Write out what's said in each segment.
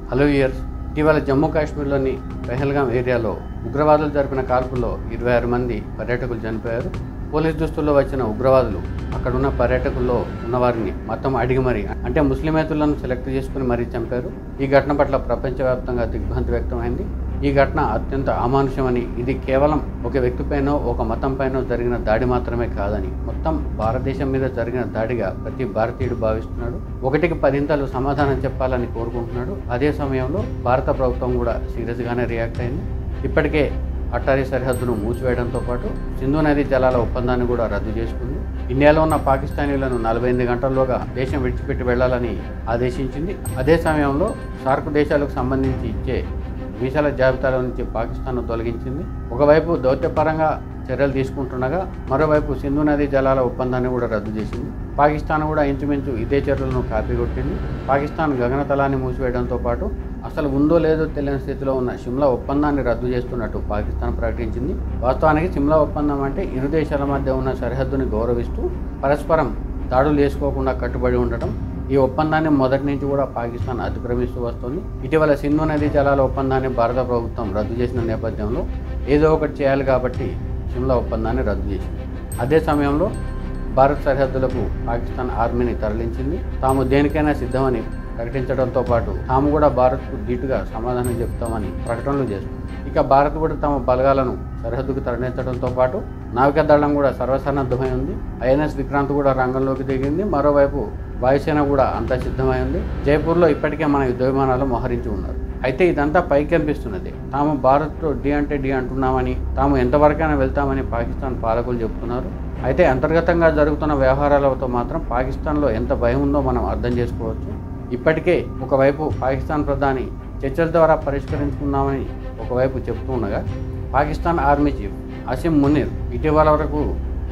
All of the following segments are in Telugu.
హలో ఇయర్స్ ఇటీవల జమ్మూ కాశ్మీర్లోని పెహల్గాం ఏరియాలో ఉగ్రవాదులు జరిపిన కాల్పుల్లో 26 మంది పర్యాటకులు చనిపోయారు. పోలీస్ దుస్తుల్లో వచ్చిన ఉగ్రవాదులు అక్కడున్న పర్యాటకుల్లో ఉన్నవారిని మొత్తం అడిగి మరీ అంటే ముస్లిమేతులను సెలెక్ట్ చేసుకుని మరీ చంపారు. ఈ ఘటన పట్ల ప్రపంచవ్యాప్తంగా దిగ్భ్రాంతి వ్యక్తమైంది. ఈ ఘటన అత్యంత అమానుషమని, ఇది కేవలం ఒక వ్యక్తిపైనో ఒక మతంపైనో జరిగిన దాడి మాత్రమే కాదని, మొత్తం భారతదేశం మీద జరిగిన దాడిగా ప్రతి భారతీయుడు భావిస్తున్నాడు. 1కి 10 సమాధానం చెప్పాలని కోరుకుంటున్నాడు. అదే సమయంలో భారత ప్రభుత్వం కూడా సీరియస్గానే రియాక్ట్ అయింది. ఇప్పటికే అటారీ సరిహద్దును మూసివేయడంతో పాటు సింధు నదీ జలాల ఒప్పందాన్ని కూడా రద్దు చేసుకుంది. ఇండియాలో ఉన్న పాకిస్తానీలను 48 గంటల్లోగా దేశం విడిచిపెట్టి వెళ్లాలని ఆదేశించింది. అదే సమయంలో సార్క్ దేశాలకు సంబంధించి ఇచ్చే వీసాల జాబితాలో నుంచి పాకిస్తాన్ను తొలగించింది. ఒకవైపు దౌత్యపరంగా చర్యలు తీసుకుంటుండగా మరోవైపు సింధు నదీ జలాల ఒప్పందాన్ని కూడా రద్దు చేసింది. పాకిస్తాన్ కూడా ఇంచుమించు ఇదే చర్యలను కాపీకొట్టింది. పాకిస్తాన్ గగనతలాన్ని మూసివేయడంతో పాటు అసలు ఉందో లేదో తెలియని స్థితిలో ఉన్న సిమ్లా ఒప్పందాన్ని రద్దు చేస్తున్నట్టు పాకిస్తాన్ ప్రకటించింది. వాస్తవానికి సిమ్లా ఒప్పందం అంటే ఇరు దేశాల మధ్య ఉన్న సరిహద్దుని గౌరవిస్తూ పరస్పరం దాడులు చేసుకోకుండా కట్టుబడి ఉండటం. ఈ ఒప్పందాన్ని మొదటి నుంచి కూడా పాకిస్తాన్ అతిక్రమిస్తూ వస్తుంది. ఇటీవల సింధు నదీ జలాల ఒప్పందాన్ని భారత ప్రభుత్వం రద్దు చేసిన నేపథ్యంలో ఏదో ఒకటి చేయాలి కాబట్టి సిమ్లా ఒప్పందాన్ని రద్దు చేసింది. అదే సమయంలో భారత్ సరిహద్దులకు పాకిస్తాన్ ఆర్మీని తరలించింది. తాము దేనికైనా సిద్ధమని ప్రకటించడంతో పాటు తాము కూడా భారత్కు ధీటుగా సమాధానం చెప్తామని ప్రకటనలు చేస్తుంది. ఇక భారత్ కూడా తమ బలగాలను సరిహద్దుకు తరలించడంతో పాటు నావికాదళం కూడా సర్వసన్నద్ధమై ఉంది. ఐఎన్ఎస్ విక్రాంత్ కూడా రంగంలోకి దిగింది. మరోవైపు వాయుసేన కూడా అంతా సిద్ధమై ఉంది. జైపూర్లో ఇప్పటికే మన యుద్ధ విమానాలు మోహరించి ఉన్నారు. అయితే ఇదంతా పైకి కనిపిస్తున్నది. తాము భారత్తో డి అంటే డి అంటున్నామని, తాము ఎంతవరకైనా వెళ్తామని పాకిస్తాన్ పాలకులు చెబుతున్నారు. అయితే అంతర్గతంగా జరుగుతున్న వ్యవహారాలతో మాత్రం పాకిస్తాన్లో ఎంత భయం ఉందో మనం అర్థం చేసుకోవచ్చు. ఇప్పటికే ఒకవైపు పాకిస్తాన్ ప్రధాని చర్చల ద్వారా పరిష్కరించుకున్నామని ఒకవైపు చెబుతూ ఉండగా, పాకిస్తాన్ ఆర్మీ చీఫ్ అసీం మునీర్ ఇటీవల వరకు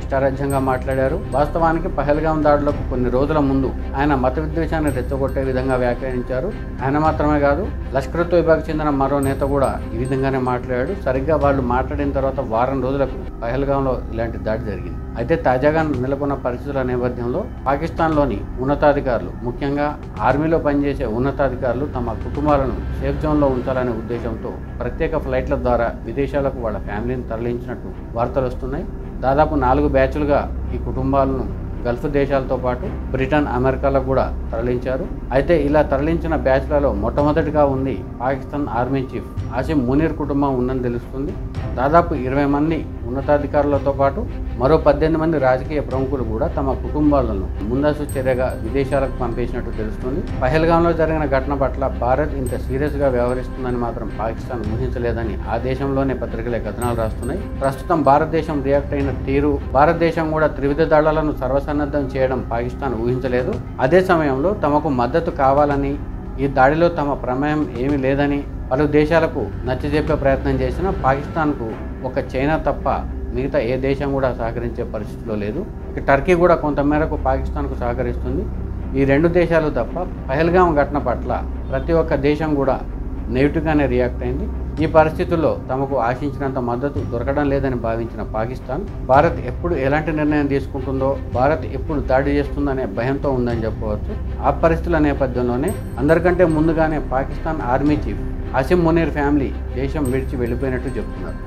ఇష్టారాజ్యంగా మాట్లాడారు. వాస్తవానికి పహల్గాం దాడులకు కొన్ని రోజుల ముందు ఆయన మత విద్వేషాన్ని రెచ్చగొట్టే విధంగా వ్యాఖ్యానించారు. ఆయన మాత్రమే కాదు, లష్కర్ తోయిబాకు చెందిన మరో నేత కూడా ఈ విధంగానే మాట్లాడాడు. సరిగ్గా వాళ్ళు మాట్లాడిన తర్వాత వారం రోజులకు పహల్గాంలో ఇలాంటి దాడి జరిగింది. అయితే తాజాగా నెలకొన్న పరిస్థితుల నేపథ్యంలో పాకిస్తాన్లోని ఉన్నతాధికారులు, ముఖ్యంగా ఆర్మీలో పనిచేసే ఉన్నతాధికారులు తమ కుటుంబాలను సేఫ్ జోన్లో ఉంచాలనే ఉద్దేశంతో ప్రత్యేక ఫ్లైట్ల ద్వారా విదేశాలకు వాళ్ళ ఫ్యామిలీని తరలించినట్టు వార్తలు వస్తున్నాయి. దాదాపు 4 బ్యాచ్లుగా ఈ కుటుంబాలను గల్ఫ్ దేశాలతో పాటు బ్రిటన్, అమెరికాలకు కూడా తరలించారు. అయితే ఇలా తరలించిన బ్యాచ్లలో మొట్టమొదటిగా ఉంది పాకిస్తాన్ ఆర్మీ చీఫ్ అసీం మునీర్ కుటుంబం ఉందని తెలుస్తుంది. దాదాపు 20 మంది ఉన్నతాధికారులతో పాటు మరో 18 మంది రాజకీయ ప్రముఖులు కూడా తమ కుటుంబాలను ముందస్తు చర్యగా విదేశాలకు పంపేసినట్టు తెలుస్తుంది. పహల్గాంలో జరిగిన ఘటన పట్ల భారత్ ఇంత సీరియస్గా వ్యవహరిస్తుందని మాత్రం పాకిస్తాన్ ఊహించలేదని ఆ దేశంలోనే పత్రికలే కథనాలు రాస్తున్నాయి. ప్రస్తుతం భారతదేశం రియాక్ట్ అయిన తీరు, భారతదేశం కూడా త్రివిధ దళాలను సర్వసన్నద్ధం చేయడం పాకిస్తాన్ ఊహించలేదు. అదే సమయంలో తమకు మద్దతు కావాలని, ఈ దాడిలో తమ ప్రమేయం ఏమీ లేదని పలు దేశాలకు నచ్చజెప్పే ప్రయత్నం చేసిన పాకిస్తాన్కు ఒక చైనా తప్ప మిగతా ఏ దేశం కూడా సహకరించే పరిస్థితిలో లేదు. ఇక టర్కీ కూడా కొంతమేరకు పాకిస్తాన్కు సహకరిస్తుంది. ఈ 2 దేశాలు తప్ప పహల్గాం ఘటన పట్ల ప్రతి ఒక్క దేశం కూడా నెగిటివ్గానే రియాక్ట్ అయింది. ఈ పరిస్థితుల్లో తమకు ఆశించినంత మద్దతు దొరకడం లేదని భావించిన పాకిస్తాన్ భారత్ ఎప్పుడు ఎలాంటి నిర్ణయం తీసుకుంటుందో, భారత్ ఎప్పుడు దాడి చేస్తుందనే భయంతో ఉందని చెప్పవచ్చు. ఆ పరిస్థితుల నేపథ్యంలోనే అందరికంటే ముందుగానే Pakistan army chief Asim Munir family దేశం విడిచి వెళ్ళిపోయినట్టు చెప్తున్నారు.